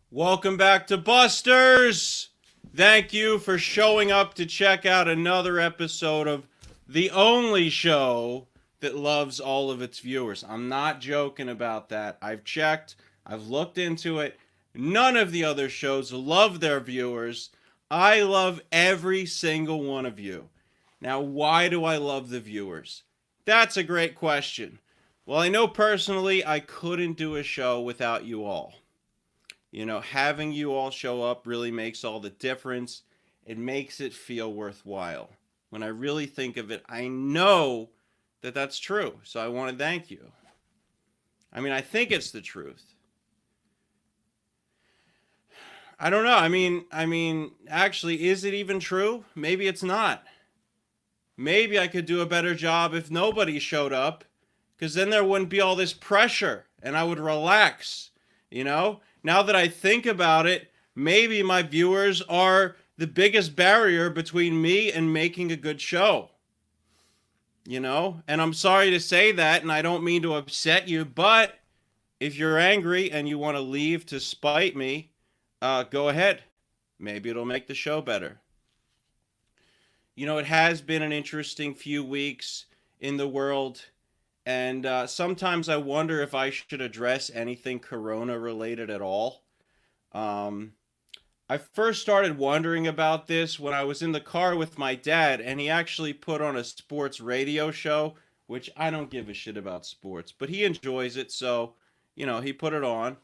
Welcome back to Busters. Thank you for showing up to check out another episode of the only show that loves all of its viewers. I'm not joking about that. I've checked, I've looked into it. None of the other shows love their viewers. I love every single one of you. Now, why do I love the viewers? That's a great question. Well, I know personally I couldn't do a show without you all. Having you all show up really makes all the difference. It makes it feel worthwhile. When I really think of it, I know that that's true. So I want to thank you. I mean, I think it's the truth. I don't know. Actually, is it even true? Maybe it's not. Maybe I could do a better job if nobody showed up, because then there wouldn't be all this pressure and I would relax. Now that I think about it, maybe my viewers are the biggest barrier between me and making a good show. And I'm sorry to say that, and I don't mean to upset you, but if you're angry and you want to leave to spite me, go ahead. Maybe it'll make the show better. It has been an interesting few weeks in the world, and sometimes I wonder if I should address anything corona related at all. Um, I first started wondering about this when I was in the car with my dad, and he actually put on a sports radio show, which I don't give a shit about sports, but he enjoys it, so, he put it on.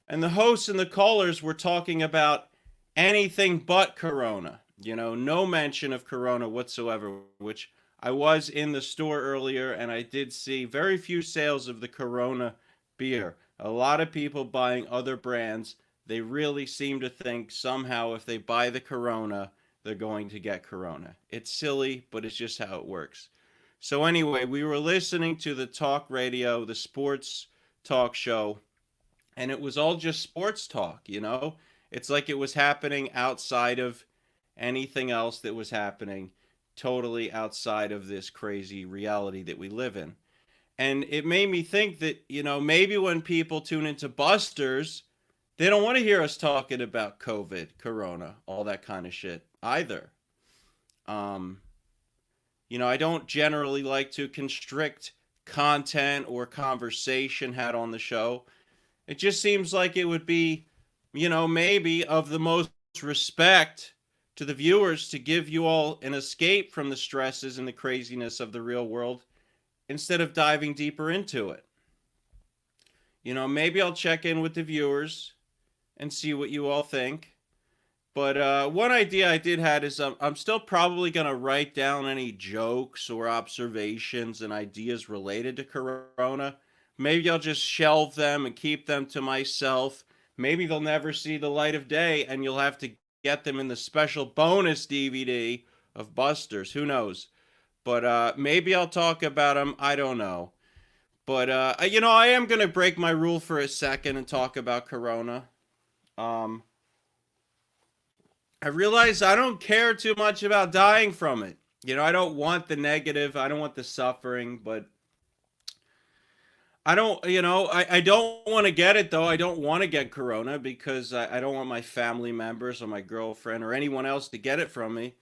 And the hosts and the callers were talking about anything but corona. No mention of corona whatsoever, which I was in the store earlier and I did see very few sales of the corona beer. A lot of people buying other brands. They really seem to think somehow if they buy the corona, they're going to get corona. It's silly, but it's just how it works. So, anyway, we were listening to the talk radio, the sports talk show, and it was all just sports talk. It's like it was happening outside of anything else that was happening, totally outside of this crazy reality that we live in. And it made me think that, maybe when people tune into Busters, they don't want to hear us talking about COVID, corona, all that kind of shit either. Um, I don't generally like to constrict content or conversation had on the show. It just seems like it would be, maybe of the most respect to the viewers to give you all an escape from the stresses and the craziness of the real world instead of diving deeper into it. Maybe I'll check in with the viewers and see what you all think. But one idea I did had is I'm still probably going to write down any jokes or observations and ideas related to Corona. Maybe I'll just shelve them and keep them to myself. Maybe they'll never see the light of day and you'll have to get them in the special bonus DVD of Busters. Who knows? But maybe I'll talk about them. I don't know. But, I am going to break my rule for a second and talk about Corona. Um, I realize I don't care too much about dying from it. I don't want the negative, I don't want the suffering, but I don't want to get it though. I don't want to get corona because I don't want my family members or my girlfriend or anyone else to get it from me.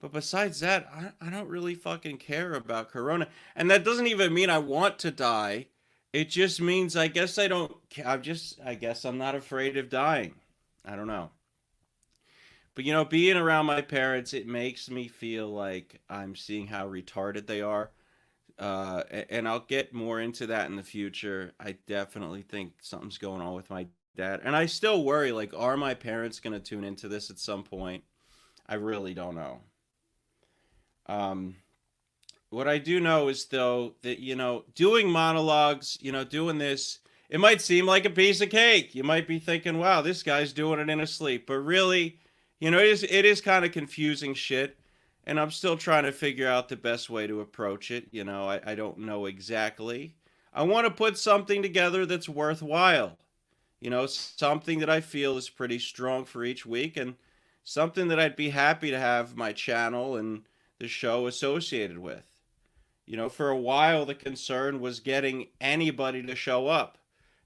But besides that, I don't really fucking care about corona. And that doesn't even mean I want to die. It just means I guess I don't, I guess I'm not afraid of dying. I don't know. But being around my parents, it makes me feel like I'm seeing how retarded they are. And I'll get more into that in the future. I definitely think something's going on with my dad. And I still worry, like, are my parents going to tune into this at some point? I really don't know. Um, what I do know is, though, that, doing monologues, doing this, it might seem like a piece of cake. You might be thinking, wow, this guy's doing it in his sleep. But really, it is kind of confusing shit, and I'm still trying to figure out the best way to approach it. I don't know exactly. I want to put something together that's worthwhile. Something that I feel is pretty strong for each week, and something that I'd be happy to have my channel and the show associated with. For a while, the concern was getting anybody to show up.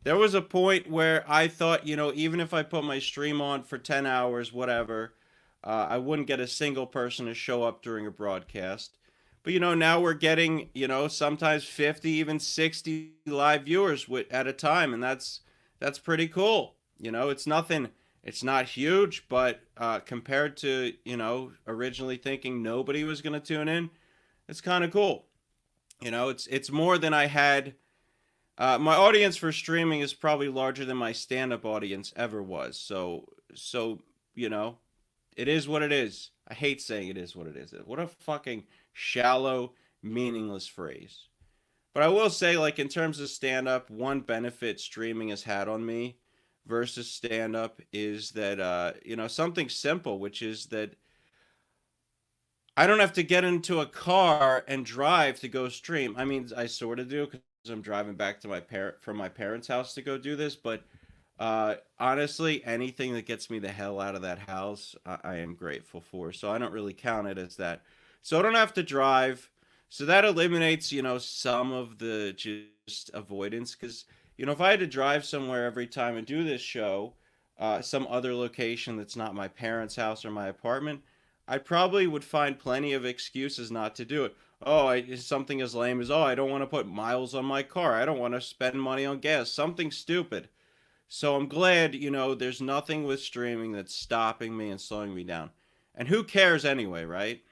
There was a point where I thought, even if I put my stream on for 10 hours, whatever, I wouldn't get a single person to show up during a broadcast. But, now we're getting, sometimes 50, even 60 live viewers at a time. And that's pretty cool. It's nothing, it's not huge, but compared to, originally thinking nobody was going to tune in, it's kind of cool. It's more than I had. My audience for streaming is probably larger than my stand-up audience ever was. So you know, it is what it is. I hate saying it is what it is. What a fucking shallow, meaningless phrase. But I will say, like in terms of stand-up, one benefit streaming has had on me versus stand-up is that something simple, which is that I don't have to get into a car and drive to go stream. I mean, I sort of do because I'm driving back to from my parents' house to go do this. But honestly, anything that gets me the hell out of that house, I am grateful for. So I don't really count it as that. So I don't have to drive. So that eliminates, some of the just avoidance. Because, if I had to drive somewhere every time and do this show, some other location that's not my parents' house or my apartment, I probably would find plenty of excuses not to do it. Oh, something as lame as, oh, I don't want to put miles on my car. I don't want to spend money on gas. Something stupid. So I'm glad, there's nothing with streaming that's stopping me and slowing me down. And who cares anyway, right?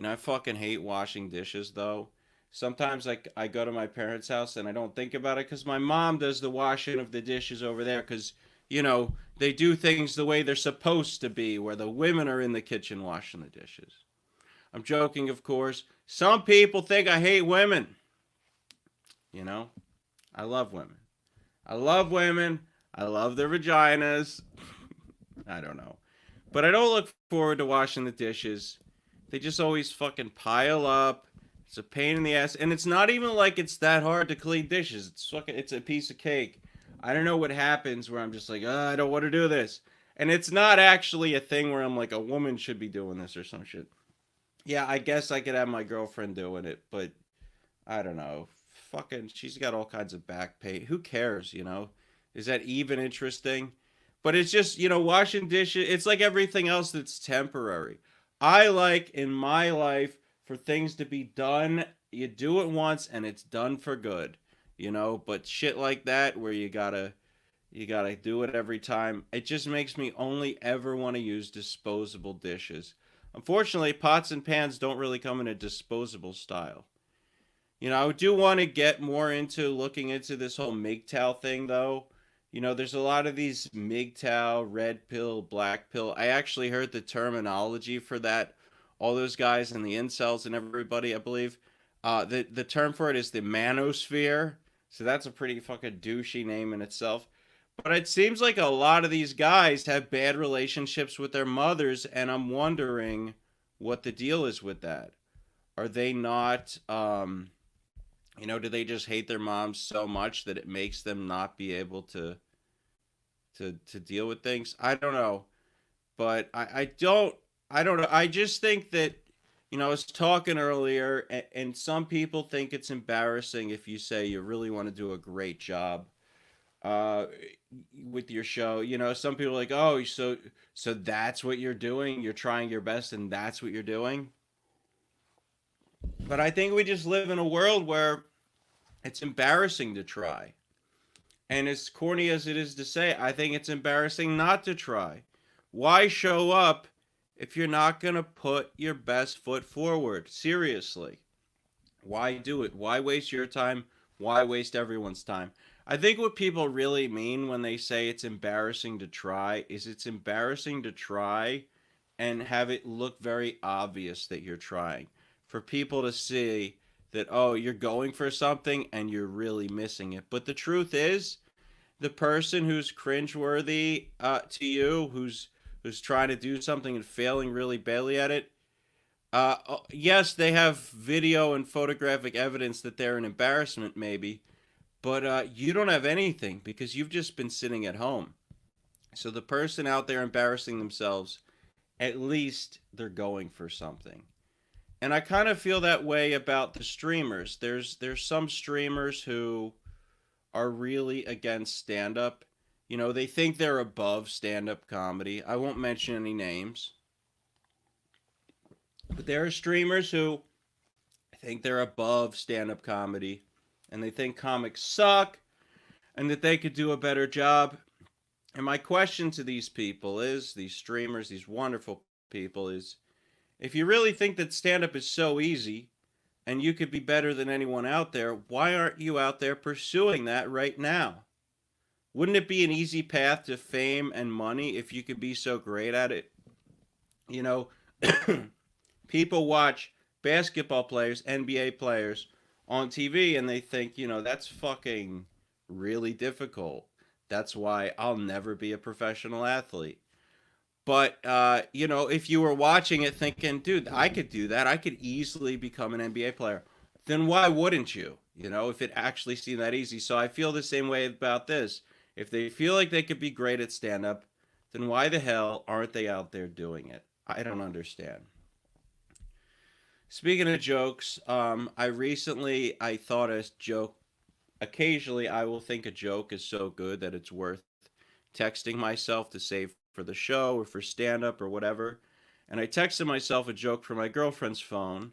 I fucking hate washing dishes though. Sometimes I go to my parents' house and I don't think about it because my mom does the washing of the dishes over there because, they do things the way they're supposed to be, where the women are in the kitchen washing the dishes. I'm joking, of course. Some people think I hate women. I love women. I love women. I love their vaginas. I don't know. But I don't look forward to washing the dishes. They just always fucking pile up. It's a pain in the ass. And it's not even like it's that hard to clean dishes. It's a piece of cake. I don't know what happens where I'm just like, I don't want to do this. And it's not actually a thing where I'm like, a woman should be doing this or some shit. Yeah, I guess I could have my girlfriend doing it, but I don't know. Fucking, she's got all kinds of back pain. Who cares? Is that even interesting? But it's just, washing dishes, it's like everything else that's temporary. I like in my life for things to be done. You do it once and it's done for good, but shit like that where you gotta do it every time. It just makes me only ever want to use disposable dishes. Unfortunately, pots and pans don't really come in a disposable style. I do want to get more into looking into this whole MGTOW thing, though. There's a lot of these MGTOW, red pill, black pill. I actually heard the terminology for that. All those guys and the incels and everybody, I believe. The term for it is the manosphere. So that's a pretty fucking douchey name in itself. But it seems like a lot of these guys have bad relationships with their mothers, and I'm wondering what the deal is with that. Are they not, do they just hate their moms so much that it makes them not be able to deal with things? I don't know, but I don't know. I just think that I was talking earlier, and some people think it's embarrassing if you say you really want to do a great job uh with your show. Some people are like, oh, so that's what you're doing, you're trying your best and that's what you're doing. But I think we just live in a world where it's embarrassing to try. And as corny as it is to say, I think it's embarrassing not to try. Why show up if you're not going to put your best foot forward? Seriously. Why do it? Why waste your time? Why waste everyone's time? I think what people really mean when they say it's embarrassing to try is it's embarrassing to try and have it look very obvious that you're trying. For people to see that, oh, you're going for something and you're really missing it. But the truth is, the person who's cringeworthy to you, who's trying to do something and failing really badly at it, yes, they have video and photographic evidence that they're an embarrassment, maybe, but you don't have anything because you've just been sitting at home. So the person out there embarrassing themselves, at least they're going for something. And I kind of feel that way about the streamers. There's some streamers who are really against stand up. They think they're above stand up comedy. I won't mention any names, but there are streamers who think they're above stand up comedy and they think comics suck and that they could do a better job. And my question to these people is, these streamers, these wonderful people, is if you really think that stand up is so easy and you could be better than anyone out there, why aren't you out there pursuing that right now? Wouldn't it be an easy path to fame and money if you could be so great at it? You know, people watch basketball players, NBA players on TV and they think, that's fucking really difficult. That's why I'll never be a professional athlete. But if you were watching it thinking, dude, I could do that. I could easily become an NBA player. Then why wouldn't you? If it actually seemed that easy. So I feel the same way about this. If they feel like they could be great at stand up, then why the hell aren't they out there doing it? I don't understand. Speaking of jokes, I thought a joke. Occasionally, I will think a joke is so good that it's worth texting myself to save for the show or for stand up or whatever. And I texted myself a joke from my girlfriend's phone.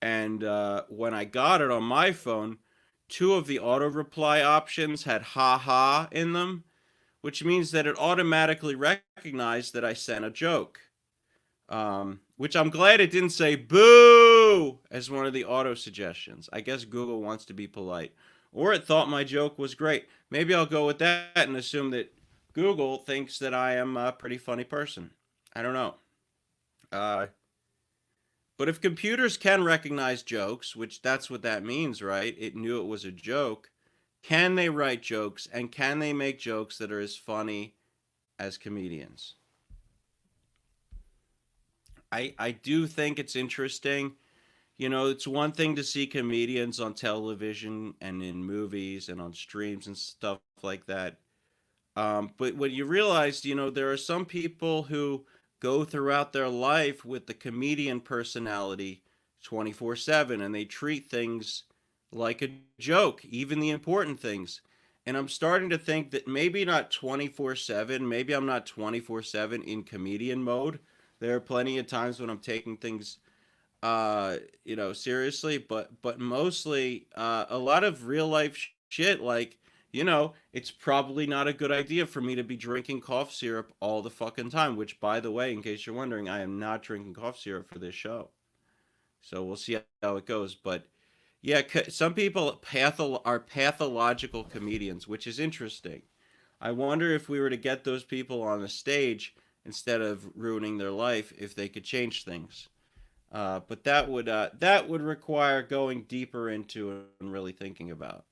And when I got it on my phone, two of the auto reply options had ha ha in them, which means that it automatically recognized that I sent a joke. Which I'm glad it didn't say boo as one of the auto suggestions. I guess Google wants to be polite. Or it thought my joke was great. Maybe I'll go with that and assume that Google thinks that I am a pretty funny person. I don't know. Uh, but if computers can recognize jokes, which that's what that means, right? It knew it was a joke. Can they write jokes and can they make jokes that are as funny as comedians? I do think it's interesting. It's one thing to see comedians on television and in movies and on streams and stuff like that. But when you realize, there are some people who go throughout their life with the comedian personality 24/7 and they treat things like a joke, even the important things. And I'm starting to think that maybe not 24/7, maybe I'm not 24/7 in comedian mode. There are plenty of times when I'm taking things seriously, but mostly a lot of real life shit like, it's probably not a good idea for me to be drinking cough syrup all the fucking time, which by the way, in case you're wondering, I am not drinking cough syrup for this show. So we'll see how it goes, but yeah, some people are pathological comedians, which is interesting. I wonder if we were to get those people on the stage instead of ruining their life, if they could change things. But that would require going deeper into and really thinking about.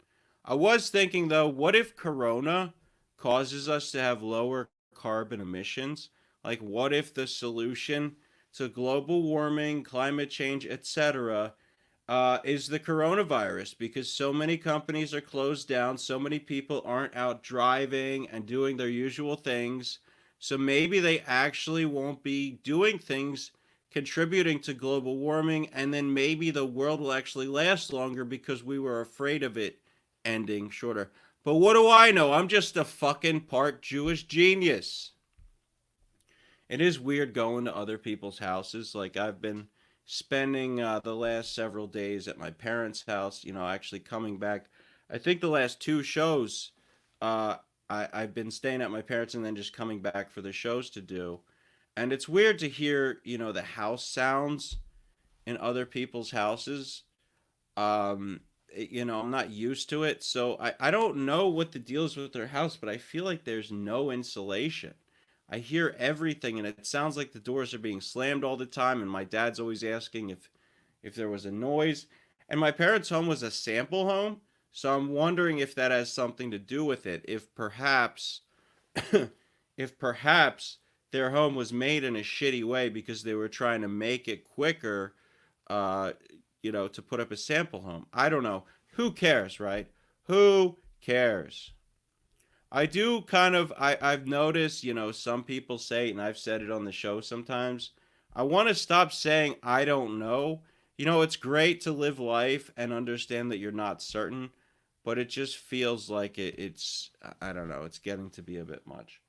I was thinking though, what if Corona causes us to have lower carbon emissions? Like, what if the solution to global warming, climate change, etc., is the coronavirus? Because so many companies are closed down, so many people aren't out driving and doing their usual things. So maybe they actually won't be doing things contributing to global warming, and then maybe the world will actually last longer because we were afraid of it ending shorter. But what do I know? I'm just a fucking part Jewish genius. It is weird going to other people's houses. Like, I've been spending the last several days at my parents' house, actually coming back. I think the last two shows, I've been staying at my parents and then just coming back for the shows to do. And it's weird to hear, the house sounds in other people's houses. I'm not used to it. So I don't know what the deal is with their house, but I feel like there's no insulation. I hear everything and it sounds like the doors are being slammed all the time. And my dad's always asking if there was a noise. And my parents' home was a sample home. So I'm wondering if that has something to do with it. If perhaps, if perhaps their home was made in a shitty way because they were trying to make it quicker, uh, to put up a sample home. I don't know. Who cares, right? Who cares? I do kind of, I've noticed, some people say, and I've said it on the show sometimes, I want to stop saying I don't know. It's great to live life and understand that you're not certain, but it just feels like it's I don't know, it's getting to be a bit much.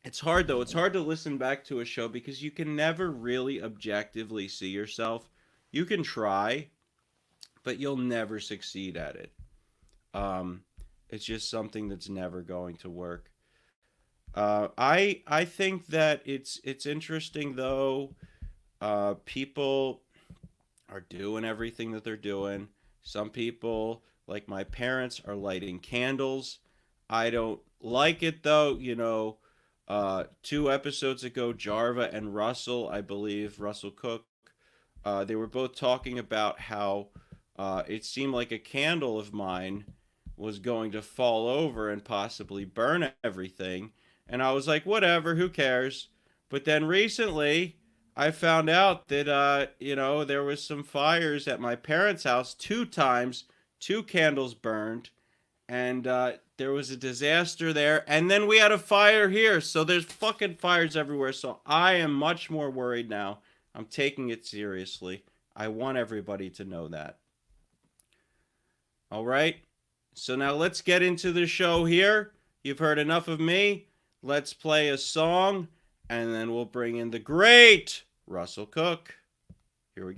It's hard though. It's hard to listen back to a show because you can never really objectively see yourself. You can try, but you'll never succeed at it. Um, it's just something that's never going to work. I think that it's interesting though. People are doing everything that they're doing. Some people, like my parents, are lighting candles. I don't like it though. 2 episodes ago, Jarva and Russell, I believe Russell Cook, they were both talking about how it seemed like a candle of mine was going to fall over and possibly burn everything. And I was like, whatever, who cares? But then recently, I found out that, there was some fires at my parents' house 2 times, 2 candles burned, and there was a disaster there. And then we had a fire here. So there's fucking fires everywhere. So I am much more worried now. I'm taking it seriously. I want everybody to know that. All right. So now let's get into the show here. You've heard enough of me. Let's play a song, and then we'll bring in the great Russell Cook. Here we go.